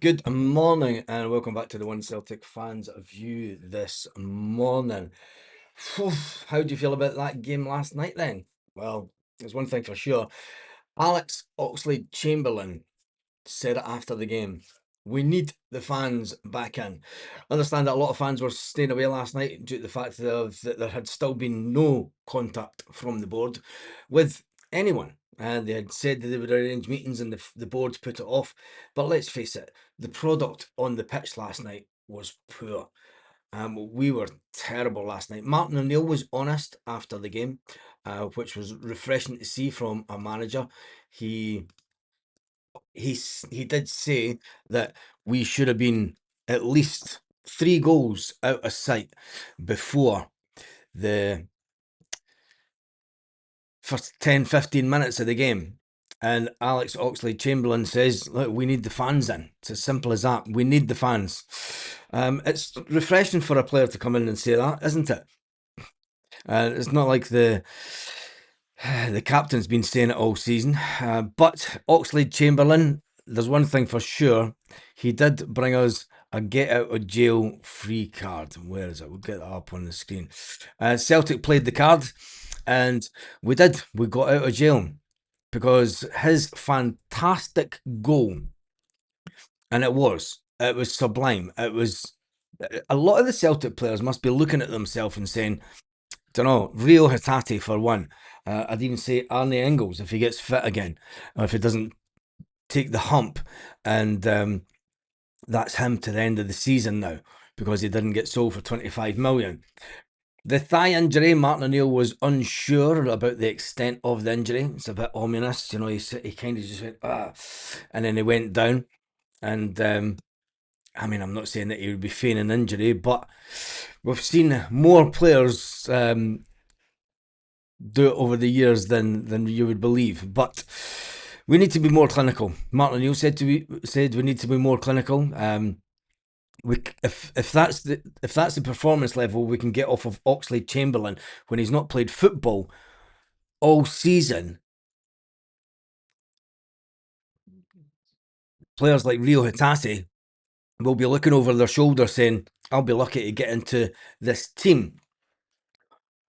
Good morning and welcome back to the One Celtic Fans View this morning. How do you feel about that game last night then? Well, there's one thing for sure. Alex Oxlade-Chamberlain said it after the game. We need the fans back in. I understand that a lot of fans were staying away last night due to the fact that there had still been no contact from the board with anyone. And they had said that they would arrange meetings and the board put it off. But let's face it, the product on the pitch last night was poor. We were terrible last night. Martin O'Neill was honest after the game, which was refreshing to see from a manager. He did say that we should have been at least 3 goals out of sight before the first 10-15 minutes of the game. And Alex Oxlade-Chamberlain says, look, we need the fans in. It's as simple as that. We need the fans. It's refreshing for a player to come in and say that, isn't it? It's not like the captain's been saying it all season. But Oxlade-Chamberlain, there's one thing for sure. He did bring us a get out of jail free card. Where is it? We'll get that up on the screen. Celtic played the card and we did. We got out of jail because his fantastic goal, and it was sublime. It was, a lot of the Celtic players must be looking at themselves and saying, don't know, Rio Hatate for one. I'd even say Arne Engels if he gets fit again, or if he doesn't take the hump, and that's him to the end of the season now because he didn't get sold for 25 million. The thigh injury, Martin O'Neill was unsure about the extent of the injury. It's a bit ominous, you know. He kind of just went and then he went down. And I mean, I'm not saying that he would be feigning injury, but we've seen more players do it over the years than you would believe. But we need to be more clinical. Martin O'Neill said we need to be more clinical. If that's the performance level we can get off of Oxlade-Chamberlain when he's not played football all season, players like Rio Hatate will be looking over their shoulder saying, I'll be lucky to get into this team.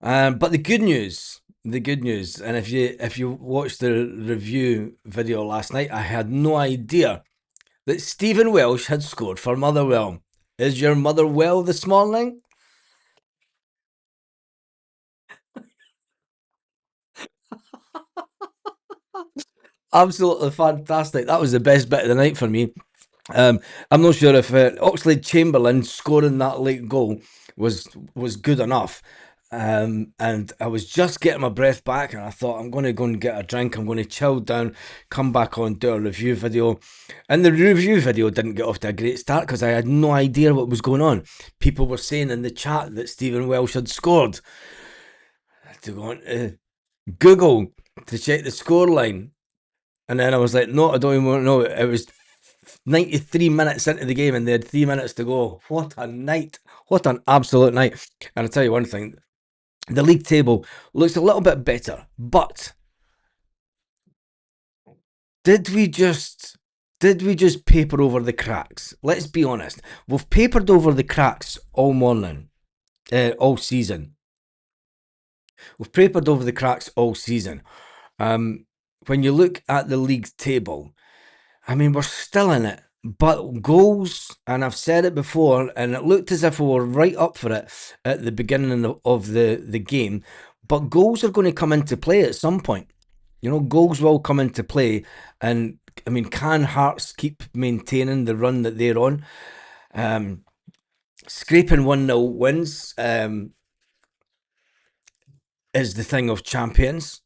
But the good news, and if you watched the review video last night, I had no idea that Stephen Welsh had scored for Motherwell. Is your mother well this morning? Absolutely fantastic. That was the best bit of the night for me. I'm not sure if Oxlade-Chamberlain scoring that late goal was good enough. And I was just getting my breath back, and I thought, I'm going to go and get a drink. I'm going to chill down, come back on, do a review video. And the review video didn't get off to a great start because I had no idea what was going on. People were saying in the chat that Stephen Welsh had scored. I had to go on to Google to check the scoreline. And then I was like, no, I don't even want to know. It was 93 minutes into the game and they had 3 minutes to go. What a night. What an absolute night. And I'll tell you one thing. The league table looks a little bit better, but did we just paper over the cracks? Let's be honest. We've papered over the cracks all morning, all season. We've papered over the cracks all season. When you look at the league table, I mean, we're still in it, but goals, and I've said it before, and it looked as if we were right up for it at the beginning of the game, but goals are going to come into play at some point. You know, goals will come into play, and I mean, can Hearts keep maintaining the run that they're on? Scraping 1-0 wins is the thing of champions.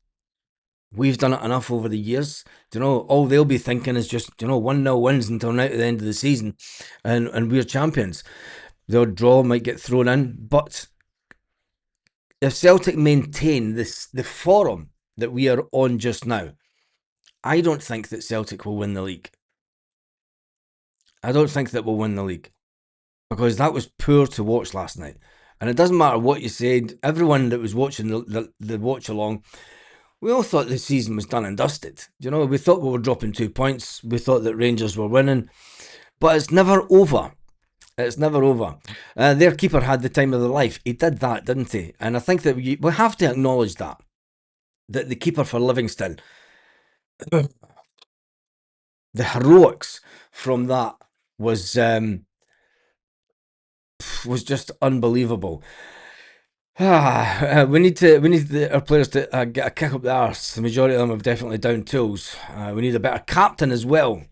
We've done it enough over the years. You know, all they'll be thinking is just, 1-0 wins until now to the end of the season, and we're champions. The odd draw might get thrown in, but if Celtic maintain the form that we are on just now, I don't think that Celtic will win the league. I don't think that we'll win the league because that was poor to watch last night. And it doesn't matter what you said. Everyone that was watching the watch along, we all thought the season was done and dusted. We thought we were dropping 2 points. We thought that Rangers were winning. But it's never over. It's never over. Their keeper had the time of their life. He did that, didn't he? And I think that we have to acknowledge that the keeper for Livingston, the heroics from that was just unbelievable. We need our players to get a kick up the arse. The majority of them have definitely down tools. We need a better captain as well.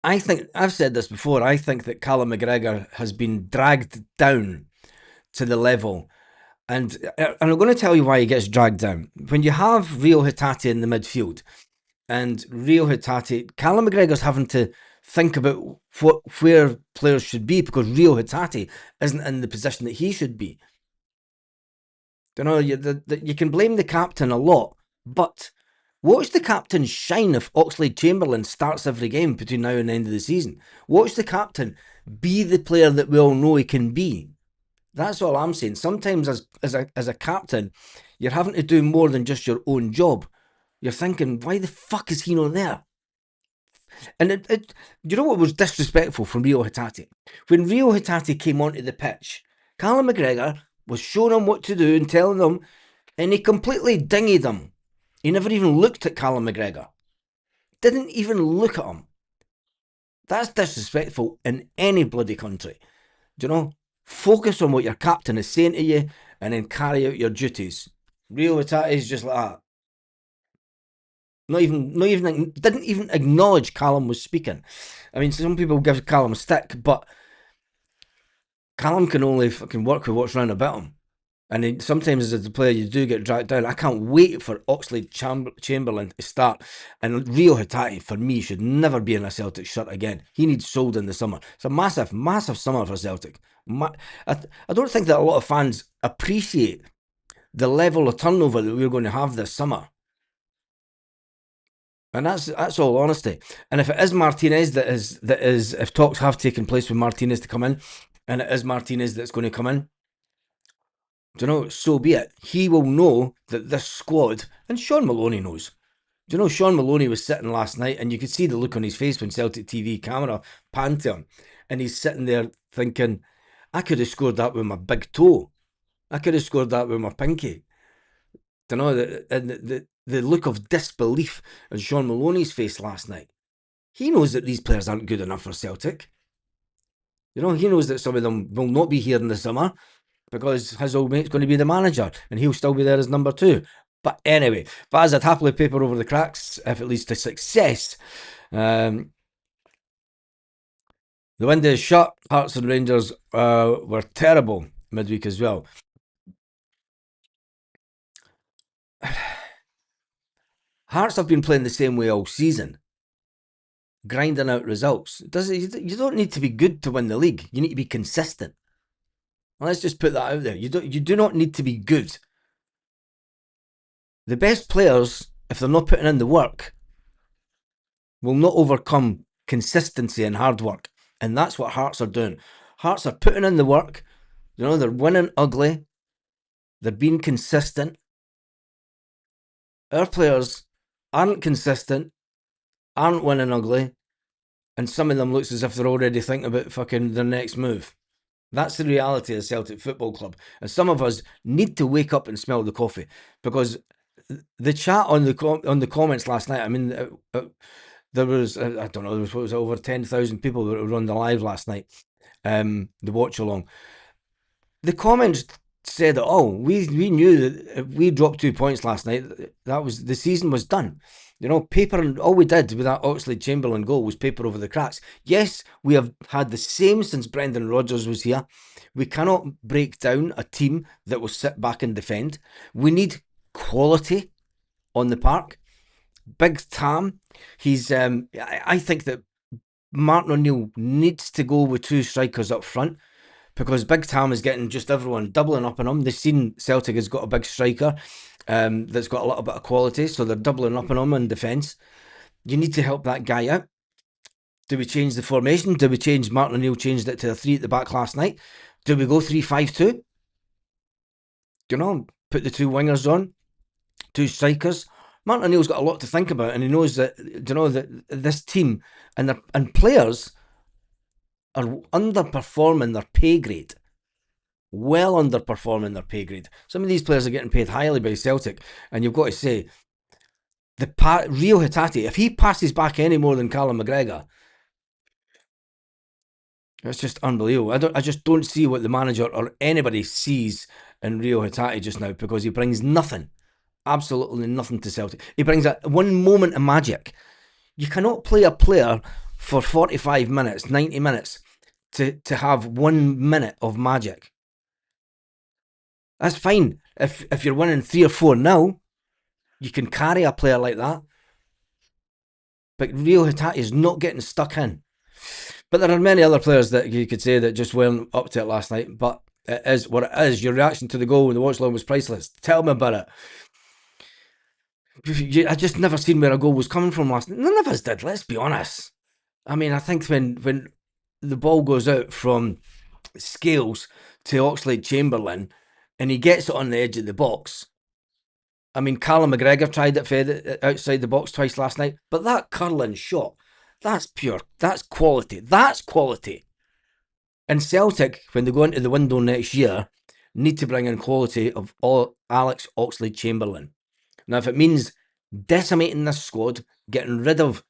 I think I've said this before. I think that Callum McGregor has been dragged down to the level, and I'm going to tell you why he gets dragged down. When you have Rio Hatate in the midfield, and Rio Hatate, Callum McGregor's having to think about where players should be because Rio Hatate isn't in the position that he should be. You know, you can blame the captain a lot, but watch the captain shine if Oxlade-Chamberlain starts every game between now and the end of the season. Watch the captain be the player that we all know he can be. That's all I'm saying. Sometimes as a captain, you're having to do more than just your own job. You're thinking, why the fuck is he not there? And you know what was disrespectful from Rio Hatate? When Rio Hatate came onto the pitch, Callum McGregor was showing him what to do and telling him, and he completely dinghied him. He never even looked at Callum McGregor. Didn't even look at him. That's disrespectful in any bloody country. Do you know? Focus on what your captain is saying to you and then carry out your duties. Rio Hatate is just like that. Not even didn't even acknowledge Callum was speaking. I mean, some people give Callum a stick, but Callum can only fucking work with what's round about him. And sometimes as a player, you do get dragged down. I can't wait for Oxlade-Chamberlain to start. And Rio Hatate, for me, should never be in a Celtic shirt again. He needs sold in the summer. It's a massive, massive summer for Celtic. I don't think that a lot of fans appreciate the level of turnover that we're going to have this summer. And that's all honesty. And if it is Martinez that is if talks have taken place with Martinez to come in, and it is Martinez that's going to come in, do you know, so be it. He will know that this squad, and Sean Maloney knows. Do you know, Sean Maloney was sitting last night, and you could see the look on his face when Celtic TV camera panned to him, and he's sitting there thinking, I could have scored that with my big toe. I could have scored that with my pinky. Do you know, the look of disbelief on Sean Maloney's face last night. He knows that these players aren't good enough for Celtic. You know, he knows that some of them will not be here in the summer because his old mate's going to be the manager and he'll still be there as number 2. But anyway, Vaz, I'd happily paper over the cracks if it leads to success. The window is shut. Hearts and Rangers were terrible midweek as well. Hearts have been playing the same way all season, grinding out results. You don't need to be good to win the league. You need to be consistent. Well, let's just put that out there. You do not need to be good. The best players, if they're not putting in the work, will not overcome consistency and hard work. And that's what Hearts are doing. Hearts are putting in the work. You know, they're winning ugly. They're being consistent. Our players aren't consistent, aren't winning ugly, and some of them looks as if they're already thinking about fucking their next move. That's the reality of Celtic Football Club. And some of us need to wake up and smell the coffee, because the chat on the comments last night, I mean, there was, I don't know, there was over 10,000 people that were on the live last night, the watch along. The comments said, oh, we knew that if we dropped 2 points last night, that was, the season was done. You know, paper, all we did with that Oxlade-Chamberlain goal was paper over the cracks. Yes, we have had the same since Brendan Rodgers was here. We cannot break down a team that will sit back and defend. We need quality on the park. Big Tam, I think that Martin O'Neill needs to go with 2 strikers up front, because Big Tam is getting just everyone doubling up on him. They've seen Celtic has got a big striker that's got a little bit of quality, so they're doubling up on him in defence. You need to help that guy out. Do we change the formation? Do we change? Martin O'Neill changed it to a 3 at the back last night. Do we go 3-5-2? You know, put the 2 wingers on, 2 strikers. Martin O'Neill's got a lot to think about, and he knows that, you know, that this team and players are underperforming their pay grade. Well underperforming their pay grade. Some of these players are getting paid highly by Celtic, and you've got to say, Rio Hatate, if he passes back any more than Callum McGregor, it's just unbelievable. I just don't see what the manager or anybody sees in Rio Hatate just now, because he brings nothing, absolutely nothing to Celtic. He brings one moment of magic. You cannot play a player for 45 minutes, 90 minutes to have 1 minute of magic. That's fine. If you're winning 3 or 4 now, you can carry a player like that. But Rio Hatate is not getting stuck in. But there are many other players that you could say that just weren't up to it last night. But it is what it is. Your reaction to the goal when the watch long was priceless. Tell me about it. I just never seen where a goal was coming from last night. None of us did, let's be honest. I mean, I think when the ball goes out from Scales to Oxlade-Chamberlain and he gets it on the edge of the box, I mean, Callum McGregor tried it fed outside the box twice last night, but that curling shot, that's pure, that's quality, And Celtic, when they go into the window next year, need to bring in quality of Alex Oxlade-Chamberlain. Now, if it means decimating this squad, getting rid of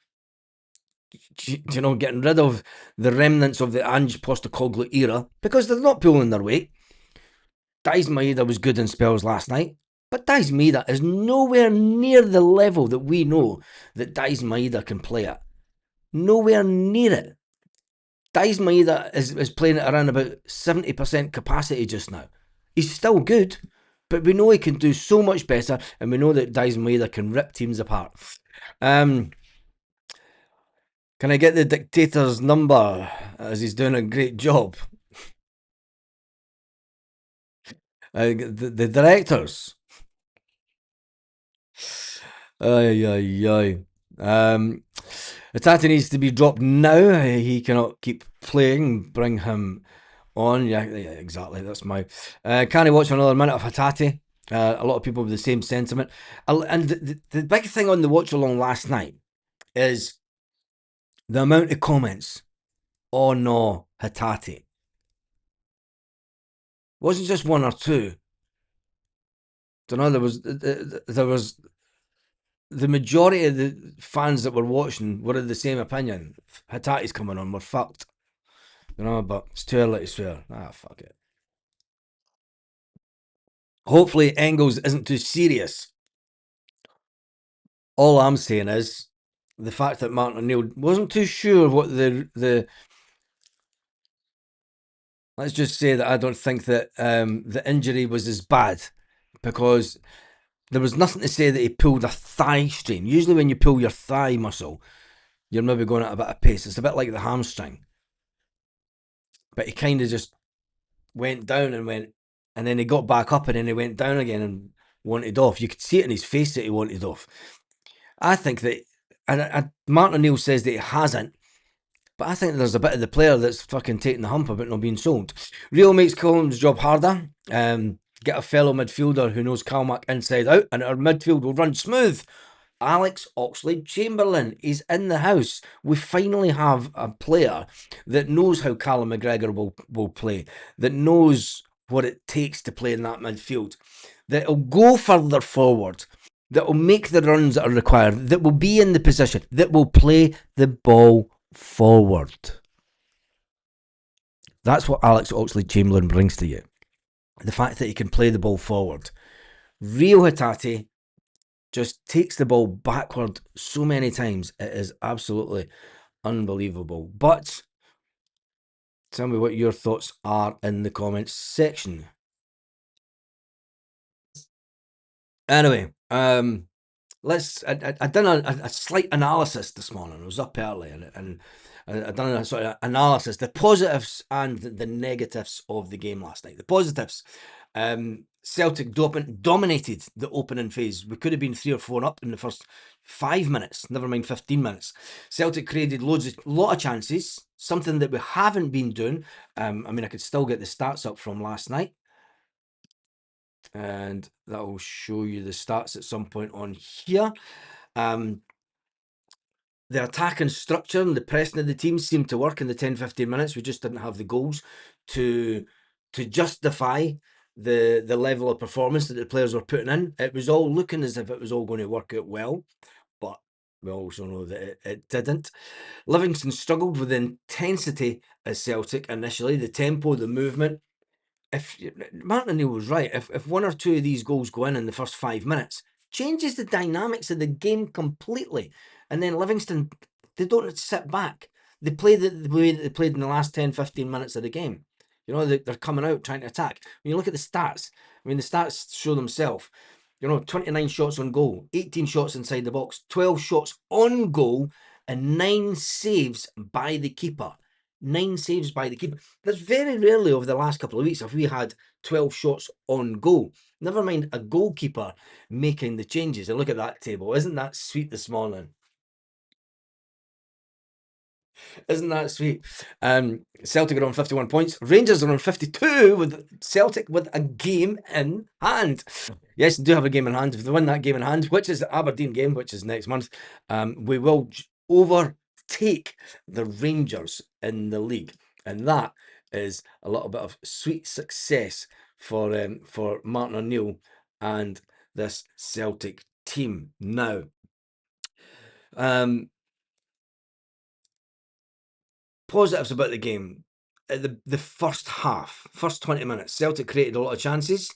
the remnants of the Ange Postecoglou era, because they're not pulling their weight. Daiz Maeda was good in spells last night, but Daiz Maeda is nowhere near the level that we know that Daiz Maeda can play at. Nowhere near it. Daiz Maeda is playing at around about 70% capacity just now. He's still good, but we know he can do so much better, and we know that Daiz Maeda can rip teams apart. Can I get the dictator's number, as he's doing a great job? The directors. Aye. Hatate needs to be dropped now. He cannot keep playing. Bring him on. Yeah, exactly. That's my. Can I watch another minute of Hatate? A lot of people with the same sentiment. And the big thing on the watch along last night is the amount of comments. Oh no, Hatate. Wasn't just one or two. Don't know. There was the majority of the fans that were watching were of the same opinion. Hatate's coming on, we're fucked. You know, but it's too early to swear. Fuck it. Hopefully Engels isn't too serious. All I'm saying is the fact that Martin O'Neill wasn't too sure what the let's just say that I don't think that the injury was as bad, because there was nothing to say that he pulled a thigh strain. Usually when you pull your thigh muscle, you're maybe going at a bit of pace. It's a bit like the hamstring. But he kind of just went down and then he got back up and then he went down again and wanted off. You could see it in his face that he wanted off. I think that, and Martin O'Neill says that he hasn't, but I think there's a bit of the player that's fucking taking the hump about not being sold. Real makes Colm's job harder. Get a fellow midfielder who knows Calmac inside out, and our midfield will run smooth. Alex Oxlade-Chamberlain is in the house. We finally have a player that knows how Callum McGregor will play, that knows what it takes to play in that midfield, that will go further forward, that will make the runs that are required, that will be in the position, that will play the ball forward. That's what Alex Oxlade-Chamberlain brings to you. The fact that he can play the ball forward. Rio Hatate just takes the ball backward so many times. It is absolutely unbelievable. But tell me what your thoughts are in the comments section. Anyway, let's. I done a slight analysis this morning. I was up early and I done a sort of analysis, the positives and the negatives of the game last night. The positives. Celtic dominated the opening phase. We could have been 3 or 4 up in the first 5 minutes, never mind 15 minutes. Celtic created lot of chances, something that we haven't been doing. I mean, I could still get the stats up from last night. and that will show you the stats at some point on here. The attack and structure and the pressing of the team seemed to work in the 10-15 minutes. We just didn't have the goals to justify the level of performance that the players were putting in. It was all looking as if it was all going to work out well, but we also know that it didn't. Livingston struggled with the intensity as Celtic initially, the tempo, the movement. If Martin O'Neill was right, if one or two of these goals go in the first 5 minutes, changes the dynamics of the game completely. And then Livingston, they don't sit back. They play the way that they played in the last 10-15 minutes of the game. You know, they're coming out trying to attack. When you look at the stats, I mean, the stats show themselves. You know, 29 shots on goal, 18 shots inside the box, 12 shots on goal, and 9 saves by the keeper. 9 saves by the keeper. There's very rarely over the last couple of weeks have we had 12 shots on goal. Never mind a goalkeeper making the changes. And look at that table. Isn't that sweet this morning? Isn't that sweet? Celtic are on 51 points. Rangers are on 52 with Celtic with a game in hand. Yes, they do have a game in hand. If they win that game in hand, which is the Aberdeen game, which is next month, we will overtake the Rangers in the league. And that is a little bit of sweet success for Martin O'Neill and this Celtic team. Now, positives about the game. The first half, first 20 minutes, Celtic created a lot of chances.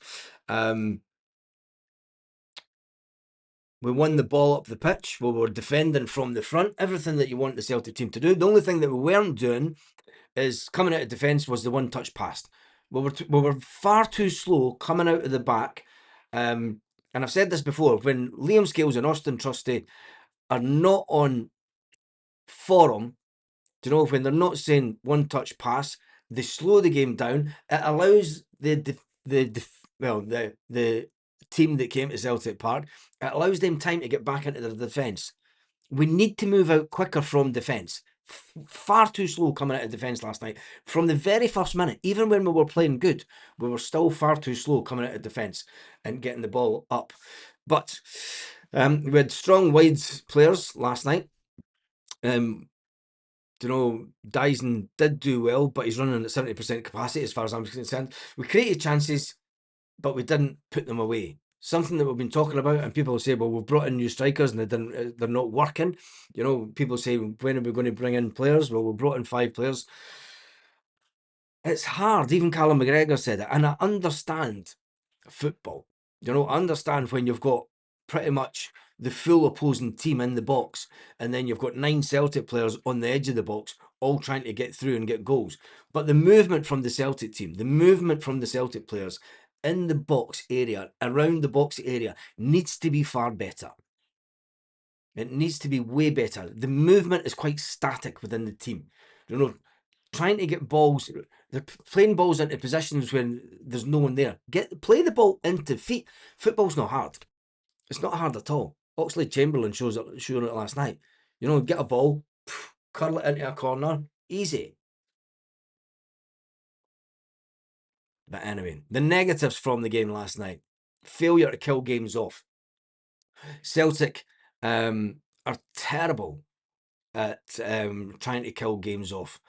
We won the ball up the pitch. We were defending from the front. Everything that you want the Celtic team to do. The only thing that we weren't doing is coming out of defence was the one-touch pass. We were far too slow coming out of the back. And I've said this before, when Liam Scales and Austin Trusty are not on form, do you know, when they're not saying one-touch pass, they slow the game down. It allows the team that came to Celtic Park, it allows them time to get back into their defence. We need to move out quicker from defence. Far too slow coming out of defence last night. From the very first minute, even when we were playing good, we were still far too slow coming out of defence and getting the ball up. But we had strong wide players last night. You know, Dyson did do well, but he's running at 70% capacity as far as I'm concerned. We created chances, but we didn't put them away. Something that we've been talking about, and people say, well, we've brought in new strikers and they're not working. You know, people say, when are we going to bring in players? Well, we brought in 5 players. It's hard. Even Callum McGregor said it. And I understand football. You know, I understand when you've got pretty much the full opposing team in the box, and then you've got 9 Celtic players on the edge of the box, all trying to get through and get goals. But the movement from the Celtic team, the movement from the Celtic players in the box area, around the box area, needs to be far better. It needs to be way better. The movement is quite static within the team. You know, trying to get balls, they're playing balls into positions when there's no one there. Play the ball into feet. Football's not hard. It's not hard at all. Oxlade-Chamberlain showed it last night. You know, get a ball, curl it into a corner, easy. But anyway, the negatives from the game last night: failure to kill games off. Celtic are terrible at trying to kill games off.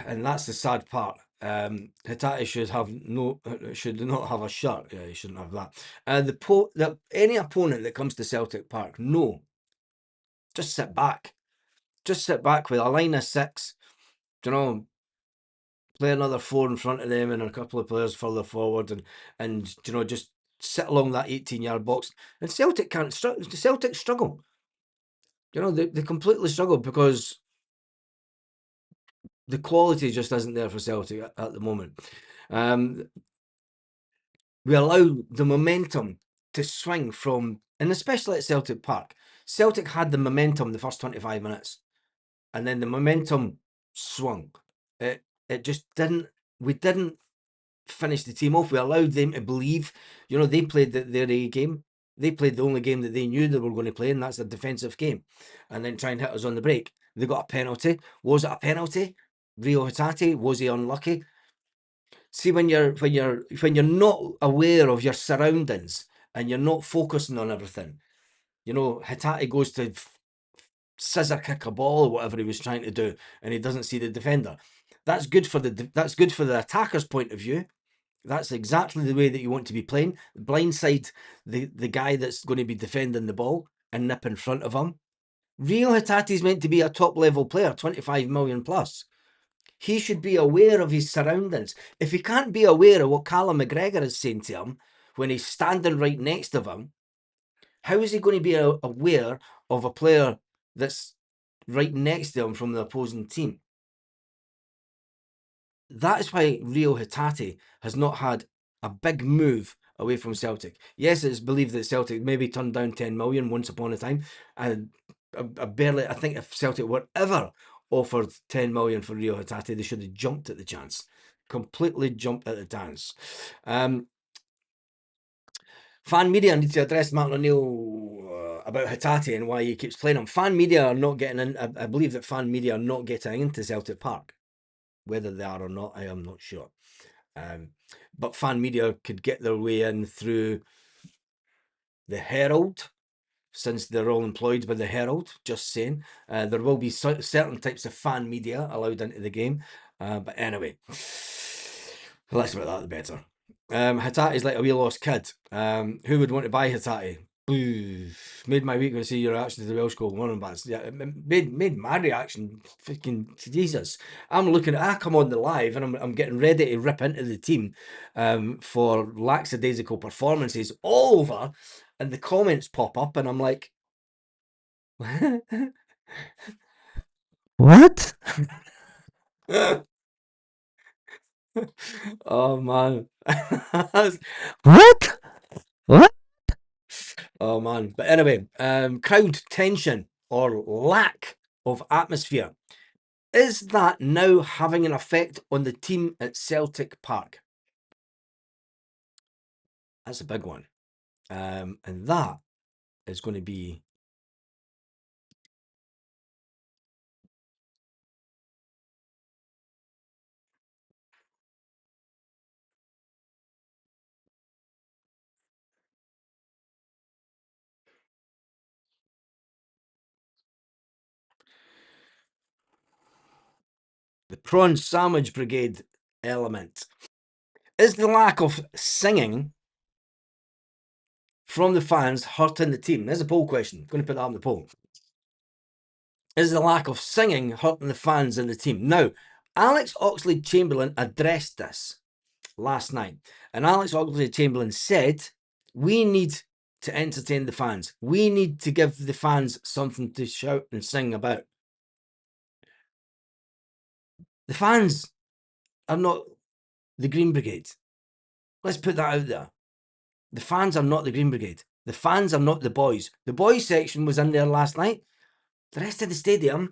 And that's the sad part. Hatate should not have a shirt. Yeah, he shouldn't have that. Any opponent that comes to Celtic Park, no, just sit back. Just sit back with a line of 6. You know, play another 4 in front of them and a couple of players further forward, and you know, just sit along that 18-yard box. And Celtic can't struggle. Celtic struggle. You know, they completely struggle because the quality just isn't there for Celtic at the moment. We allow the momentum to swing from, and especially at Celtic Park. Celtic had the momentum the first 25 minutes, and then the momentum swung. It just didn't. We didn't finish the team off. We allowed them to believe. You know, they played their A game. They played the only game that they knew they were going to play, and that's a defensive game. And then try and hit us on the break. They got a penalty. Was it a penalty? Rio Hatate, was he unlucky? See, when you're not aware of your surroundings and you're not focusing on everything, Hatate goes to scissor kick a ball or whatever he was trying to do, and he doesn't see the defender. That's good for the attacker's point of view. That's exactly the way that you want to be playing. Blindside the guy that's going to be defending the ball and nip in front of him. Rio Hatate is meant to be a top level player, 25 million plus. He should be aware of his surroundings. If he can't be aware of what Callum McGregor is saying to him when he's standing right next to him, how is he going to be aware of a player that's right next to him from the opposing team? That is why Rio Hatate has not had a big move away from Celtic. Yes, it's believed that Celtic maybe turned down 10 million once upon a time. And I think if Celtic were ever offered 10 million for Rio Hatate, they should have jumped at the chance. Completely jumped at the chance. Fan media need to address Martin O'Neill about Hatate and why he keeps playing him. Fan media are not getting in. I believe that fan media are not getting into Celtic Park. Whether they are or not, I am not sure. But fan media could get their way in through the Herald, since they're all employed by the Herald. Just saying. There will be certain types of fan media allowed into the game. But anyway, the less about that, the better. Hatate is like a wee lost kid. Who would want to buy Hatate? Ooh, made my week when I see your reaction to the Welsh goal. One of them, yeah, it made my reaction. Fucking Jesus! I'm looking at. I come on the live and I'm getting ready to rip into the team, for lackadaisical performances all over, and the comments pop up, and I'm like, what? Oh man, what? What? Oh man. But anyway, crowd tension or lack of atmosphere. Is that now having an effect on the team at Celtic Park? That's a big one. And that is going to be the prawn sandwich brigade element. Is the lack of singing from the fans hurting the team? There's a poll question. I'm going to put that on the poll. Is the lack of singing hurting the fans and the team? Now, Alex Oxlade-Chamberlain addressed this last night, and Alex Oxlade-Chamberlain said, we need to entertain the fans. We need to give the fans something to shout and sing about. The fans are not the Green Brigade. Let's put that out there. The fans are not the Green Brigade. The fans are not the boys. The boys section was in there last night. The rest of the stadium,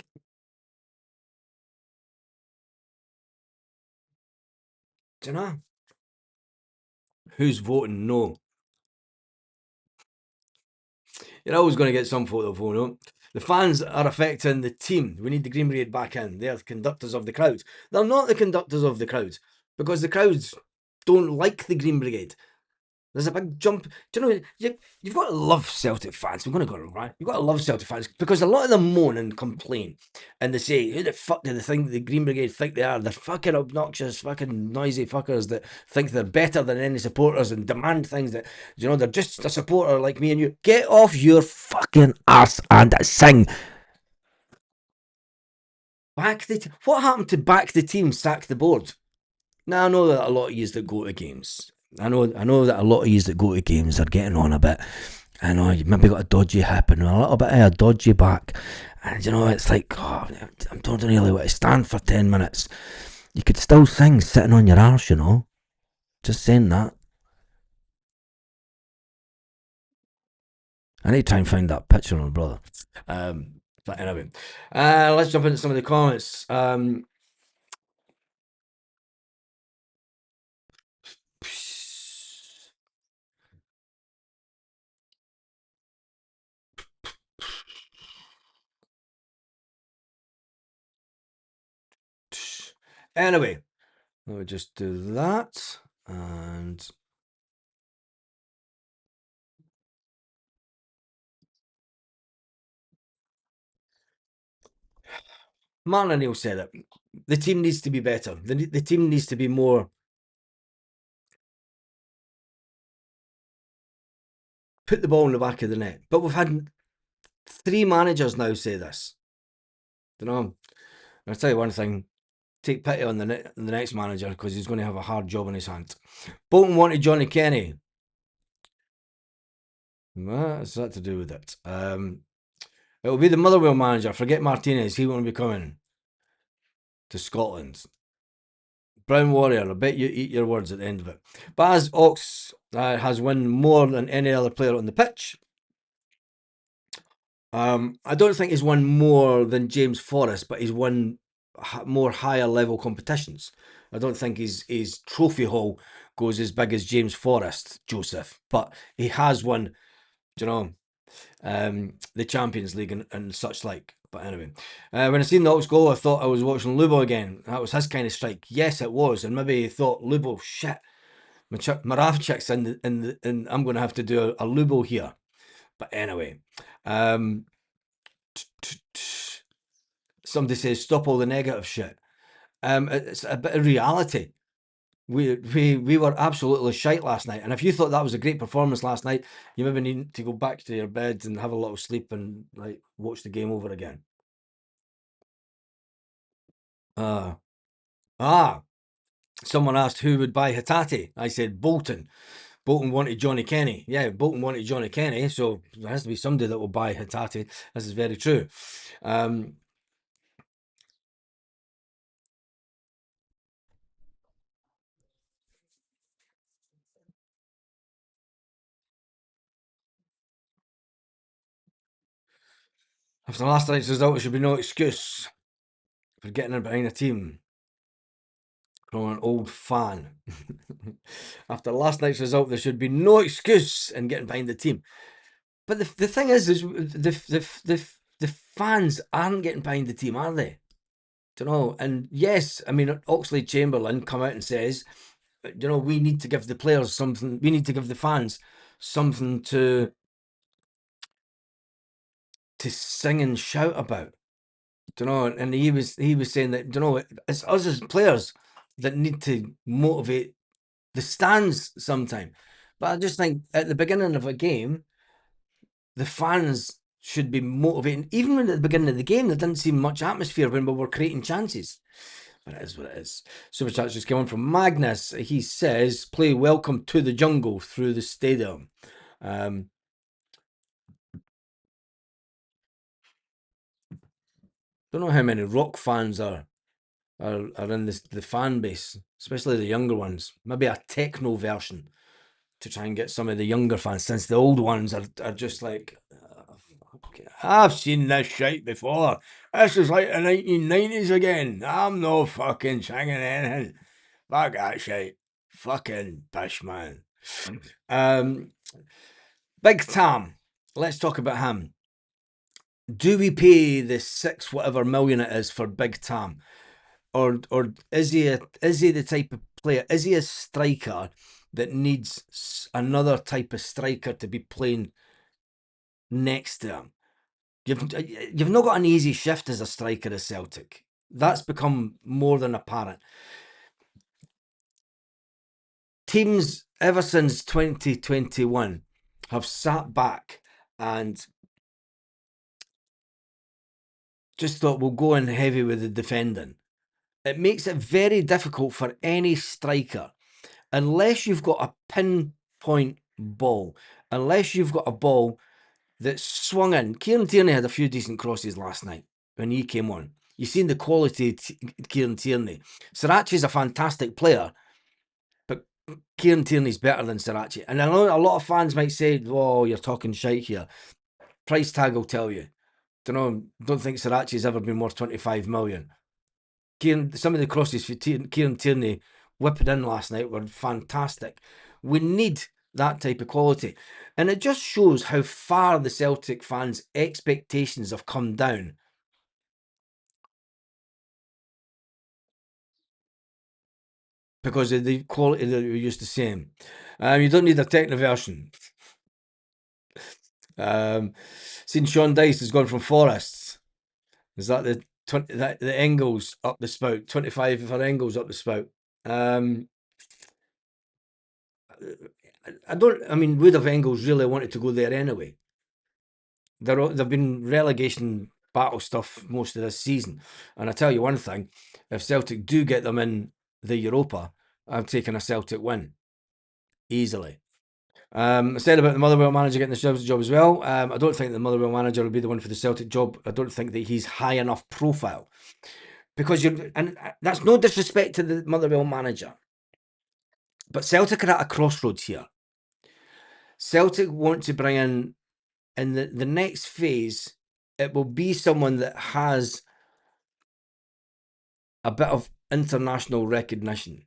do you know? Who's voting no? You're always going to get some photo phono. The fans are affecting the team. We need the Green Brigade back in. They're the conductors of the crowds. They're not the conductors of the crowds because the crowds don't like the Green Brigade. There's a big jump. Do you know, you've got to love Celtic fans. We're going to go right. You've got to love Celtic fans because a lot of them moan and complain. And they say, who the fuck do they think the Green Brigade think they are? They're fucking obnoxious, fucking noisy fuckers that think they're better than any supporters and demand things that, they're just a supporter like me and you. Get off your fucking ass and sing. What happened to back the team, sack the board? Now, I know that a lot of yous that go to games, I know that a lot of yous that go to games are getting on a bit. I know you maybe got a dodgy hip and a little bit of a dodgy back. And it's like, oh, I don't really want to stand for 10 minutes. You could still sing sitting on your arse, Just saying that. I need to try and find that picture of my brother. But anyway, let's jump into some of the comments. Anyway, Let me just do that. And Martin O'Neill said it. The team needs to be better. The team needs to be more. Put the ball in the back of the net. But we've had 3 managers now say this. You know, I'll tell you one thing. Take pity on the next manager because he's going to have a hard job in his hands. Bolton wanted Johnny Kenny. What's that to do with it? It'll be the Motherwell manager. Forget Martinez. He won't be coming to Scotland. Brown Warrior. I bet you eat your words at the end of it. Baz Ox has won more than any other player on the pitch. I don't think he's won more than James Forrest, but he's won more higher level competitions. I don't think his trophy haul goes as big as James Forrest, Joseph, but he has won, you know, the Champions League and such like. But anyway, when I seen the Ox goal, I thought I was watching Lubo again. That was his kind of strike. Yes, it was, and maybe he thought Lubo, shit, Maravchik's and I'm going to have to do a Lubo here. But anyway, somebody says stop all the negative shit. It's a bit of reality. We were absolutely shite last night, and if you thought that was a great performance last night, you maybe need to go back to your bed and have a little sleep and like watch the game over again. Someone asked who would buy Hatate. I said Bolton. Bolton wanted Johnny Kenny. Yeah, Bolton wanted Johnny Kenny, so there has to be somebody that will buy Hatate. This is very true. After last night's result, there should be no excuse for getting in behind a team. From an old fan. After last night's result, there should be no excuse in getting behind the team. But the thing is the fans aren't getting behind the team, are they? You know, and yes, I mean Oxlade-Chamberlain come out and says, you know, we need to give the players something. We need to give the fans something to sing and shout about. You know, and he was saying that, you know, it's us as players that need to motivate the stands sometime. But I just think at the beginning of a game, the fans should be motivating. Even when at the beginning of the game, there didn't seem much atmosphere when we were creating chances. But it is what it is. Super chat just came on from Magnus. He says, play Welcome to the Jungle through the stadium. Don't know how many rock fans are in the fan base, especially the younger ones. Maybe a techno version to try and get some of the younger fans, since the old ones are just like, I've seen this shite before. This is like the 1990s again. I'm no fucking singing anything. Fuck that shite. Fucking bish, man. Big Tam. Let's talk about him. Do we pay the 6 whatever million it is for Big Tam? Or is he the type of player? Is he a striker that needs another type of striker to be playing next to him? You've not got an easy shift as a striker at Celtic. That's become more than apparent. Teams ever since 2021 have sat back and just thought we'll go in heavy with the defending. It makes it very difficult for any striker, unless you've got a pinpoint ball, unless you've got a ball that's swung in. Kieran Tierney had a few decent crosses last night when he came on. You've seen the quality of Kieran Tierney. Sriracha's a fantastic player, but Kieran Tierney's better than Sriracha. And I know a lot of fans might say, oh, you're talking shite here. Price tag will tell you. Don't think Sriracha's ever been worth 25 million. Some of the crosses for Kieran Tierney whipping in last night were fantastic. We need that type of quality. And it just shows how far the Celtic fans' expectations have come down. because of the quality that we're used to seeing. You don't need a techno version. Seen Sean Dyche has gone from Forests. Is that the 20 that the Engels up the spout? 25 for Engels up the spout. I mean, would have Engels really wanted to go there anyway? They've been relegation battle stuff most of this season, and I tell you one thing: if Celtic do get them in the Europa, I'm taking a Celtic win easily. I said about the Motherwell manager getting the Celtic job as well. I don't think the Motherwell manager will be the one for the Celtic job. I don't think that he's high enough profile, because and that's no disrespect to the Motherwell manager, but Celtic are at a crossroads here. Celtic want to bring in the next phase. It will be someone that has a bit of international recognition,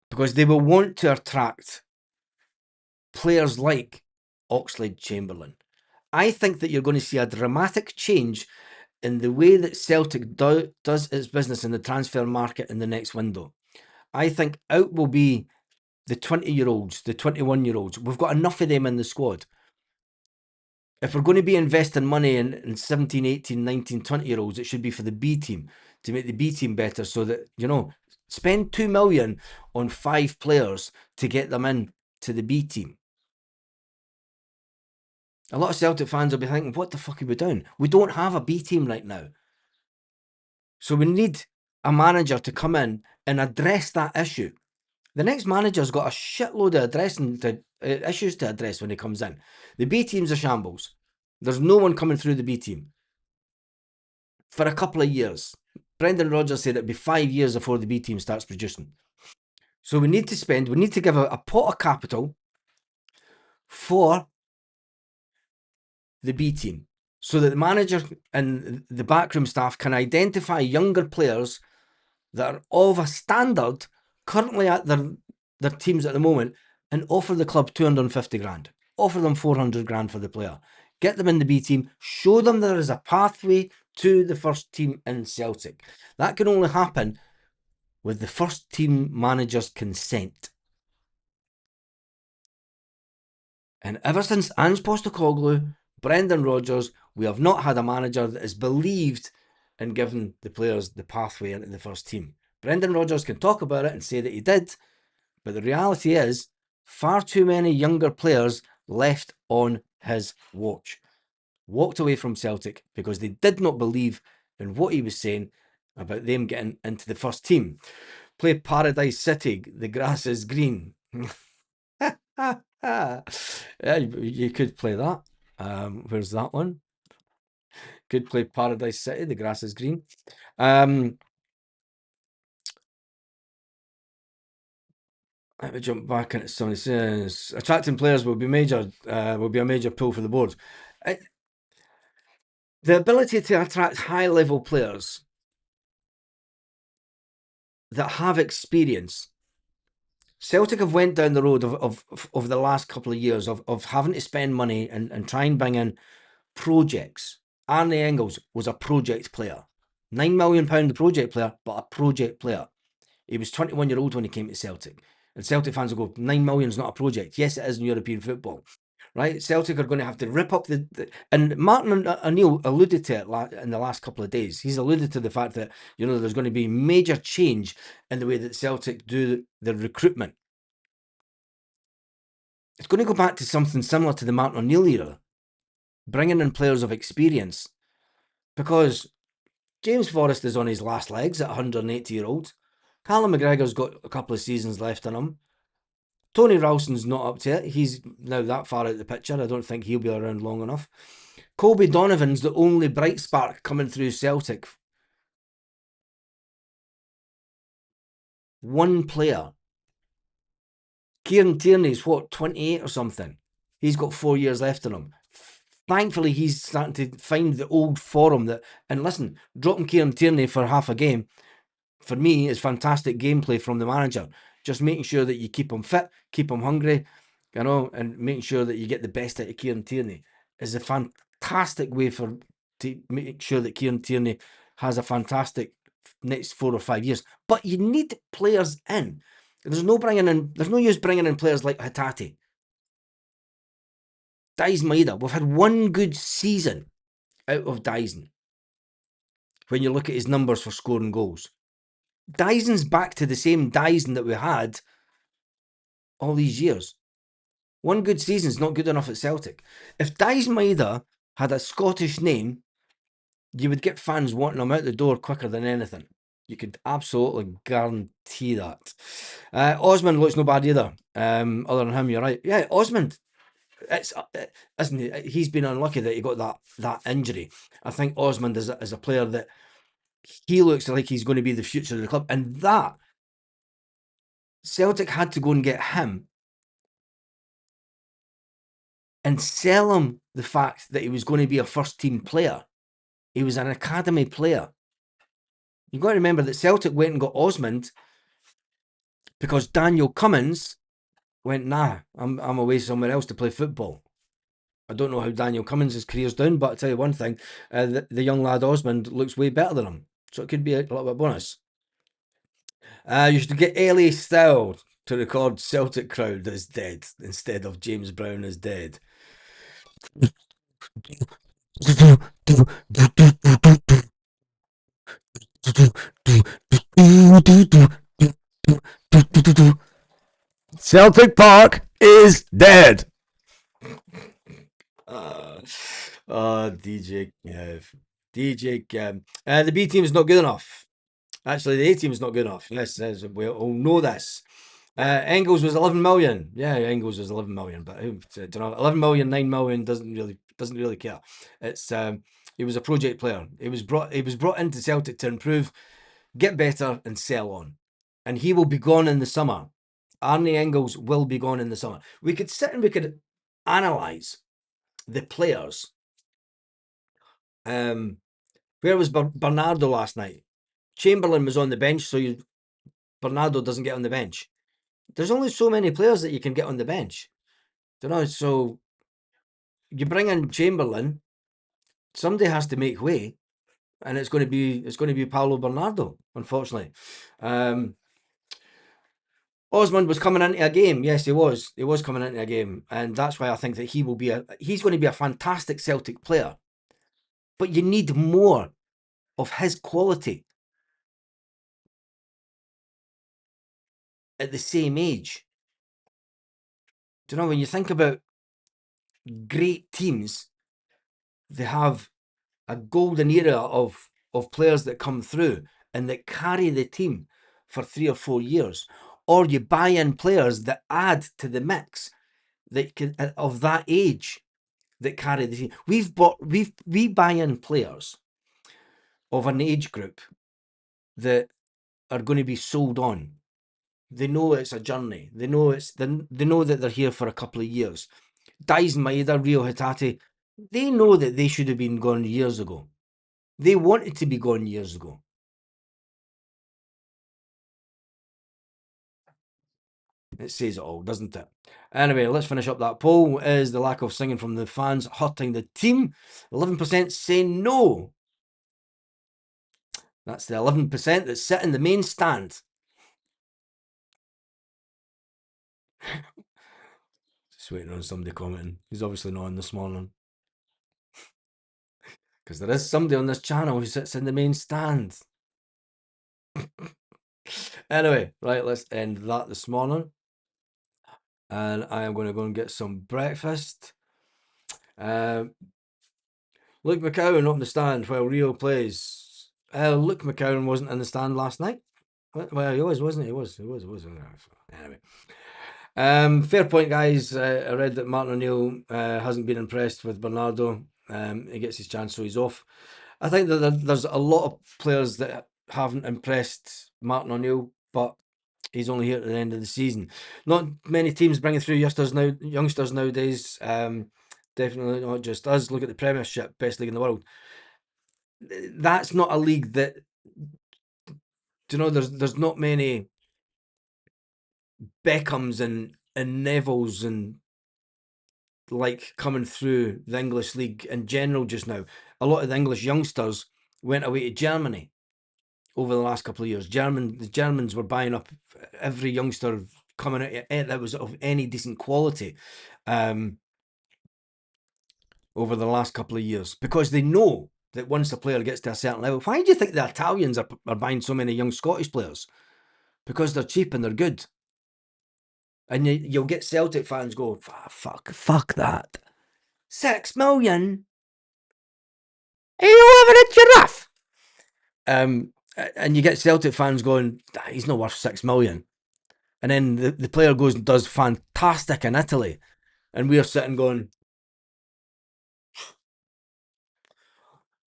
because they will want to attract players like Oxlade-Chamberlain. I think that you're going to see a dramatic change in the way that Celtic does its business in the transfer market in the next window. I think out will be the 20-year-olds, the 21-year-olds. We've got enough of them in the squad. If we're going to be investing money in 17, 18, 19, 20-year-olds, it should be for the B team, to make the B team better, so that, spend 2 million on 5 players to get them in to the B team. A lot of Celtic fans will be thinking, what the fuck are we doing? We don't have a B team right now. So we need a manager to come in and address that issue. The next manager's got a shitload of issues to address when he comes in. The B team's a shambles. There's no one coming through the B team for a couple of years. Brendan Rodgers said it'd be 5 years before the B team starts producing. So we need to give a pot of capital for the B team, so that the manager and the backroom staff can identify younger players that are of a standard currently at their teams at the moment, and offer the club 250 grand, offer them 400 grand for the player, get them in the B team, show them there is a pathway to the first team in Celtic. That can only happen with the first team manager's consent. And ever since Ange Postecoglou, Brendan Rodgers, we have not had a manager that is believed in giving the players the pathway into the first team. Brendan Rodgers can talk about it and say that he did, but the reality is far too many younger players left on his watch. Walked away from Celtic because they did not believe in what he was saying about them getting into the first team. Play Paradise City, the grass is green. Yeah, you could play that. Where's that one? Could play Paradise City, the grass is green. Let me jump back into somebody says attracting players will be a major pull for the board. The ability to attract high-level players that have experience. Celtic have went down the road of the last couple of years of having to spend money and try and bring in projects. Arne Engels was a project player. £9 million project player, but a project player. He was 21-year-old when he came to Celtic. And Celtic fans will go, 9 million is not a project. Yes, it is in European football. Right? Celtic are going to have to rip up and Martin O'Neill alluded to it in the last couple of days. He's alluded to the fact that, there's going to be major change in the way that Celtic do the recruitment. It's going to go back to something similar to the Martin O'Neill era, bringing in players of experience, because James Forrest is on his last legs at 180-year-old. Callum McGregor's got a couple of seasons left in him. Tony Ralston's not up to it. He's now that far out the picture. I don't think he'll be around long enough. Colby Donovan's the only bright spark coming through Celtic. One player. Kieran Tierney's 28 or something. He's got 4 years left in him. Thankfully, he's starting to find the old form and listen, dropping Kieran Tierney for half a game, for me, is fantastic gameplay from the manager. Just making sure that you keep him fit, keep him hungry, and making sure that you get the best out of Kieran Tierney is a fantastic way to make sure that Kieran Tierney has a fantastic next 4 or 5 years. But you need players in. There's no use bringing in players like Hatate. Dyson Maeda. We've had one good season out of Dyson. When you look at his numbers for scoring goals. Dyson's back to the same Dyson that we had all these years. One good season's not good enough at Celtic. If Dyson Maeda had a Scottish name, you would get fans wanting him out the door quicker than anything. You could absolutely guarantee that. Osmond looks no bad either. Other than him, you're right. Yeah, Osmond. Isn't he? He's been unlucky that he got that injury. I think Osmond is a player that he looks like he's going to be the future of the club, and that Celtic had to go and get him and sell him the fact that he was going to be a first team player. He was an academy player. You've got to remember that Celtic went and got Osmond because Daniel Cummins went, nah, I'm away somewhere else to play football. I don't know how Daniel Cummins' career's down, but I'll tell you one thing, the young lad Osmond looks way better than him. So it could be a little bit bonus. You should get Ellie Still to record Celtic crowd is dead instead of James Brown is dead. Celtic Park is dead. DJ Kev. DJ Kev. The B team is not good enough. Actually, the A team is not good enough. Yes, we all know this. Engels was 11 million. Yeah, Engels was 11 million, but who, don't know, 11 million, 9 million doesn't really care. It's he was a project player. He was brought into Celtic to improve, get better, and sell on. And he will be gone in the summer. Arne Engels will be gone in the summer. We could sit and we could analyse the players. Where was Bernardo last night? Chamberlain was on the bench, so Bernardo doesn't get on the bench. There's only so many players that you can get on the bench. Don't know. So you bring in Chamberlain, somebody has to make way, and it's going to be Paulo Bernardo, unfortunately. Osmond was coming into a game. Yes, he was. He was coming into a game, and that's why I think that he's going to be a fantastic Celtic player. But you need more of his quality at the same age. Do you know, when you think about great teams, they have a golden era of players that come through and that carry the team for 3 or 4 years, or you buy in players that add to the mix that can, of that age, that carry the team. We buy in players of an age group that are going to be sold on. They know it's a journey. They know that they're here for a couple of years. Dyson Maeda, Rio Hatate, they know that they should have been gone years ago. They wanted to be gone years ago. It says it all, doesn't it? Anyway, let's finish up that poll. Is the lack of singing from the fans hurting the team? 11% say no. That's the 11% that sit in the main stand. Just waiting on somebody commenting. He's obviously not on this morning. Because there is somebody on this channel who sits in the main stand. Anyway, right, let's end that this morning. And I am going to go and get some breakfast. Luke McCowan up in the stand while Rio plays. Luke McCowan wasn't in the stand last night. Well, he was, wasn't he? He was. Anyway. Fair point, guys. I read that Martin O'Neill hasn't been impressed with Bernardo. He gets his chance, so he's off. I think that there's a lot of players that haven't impressed Martin O'Neill, but he's only here at the end of the season. Not many teams bringing through youngsters nowadays. Definitely not just us. Look at the Premiership, best league in the world. That's not a league that, you know, there's not many Beckhams and Nevilles and like coming through the English league in general just now. A lot of the English youngsters went away to Germany over the last couple of years. The Germans were buying up every youngster coming out that was of any decent quality over the last couple of years, because they know that once a player gets to a certain level. Why do you think the Italians are buying so many young Scottish players? Because they're cheap and they're good. And you'll get Celtic fans go, fuck that. 6 million? Are you having a giraffe? And you get Celtic fans going, he's not worth 6 million. And then the player goes and does fantastic in Italy. And we're sitting going,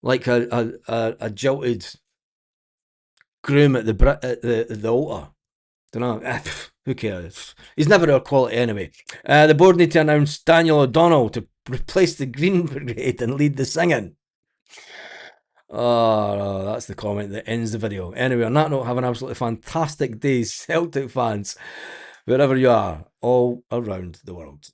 like a jilted groom at the altar. Don't know. Who cares? He's never a quality anyway. The board need to announce Daniel O'Donnell to replace the Green Brigade and lead the singing. Oh, no, that's the comment that ends the video. Anyway, on that note, have an absolutely fantastic day, Celtic fans, wherever you are, all around the world.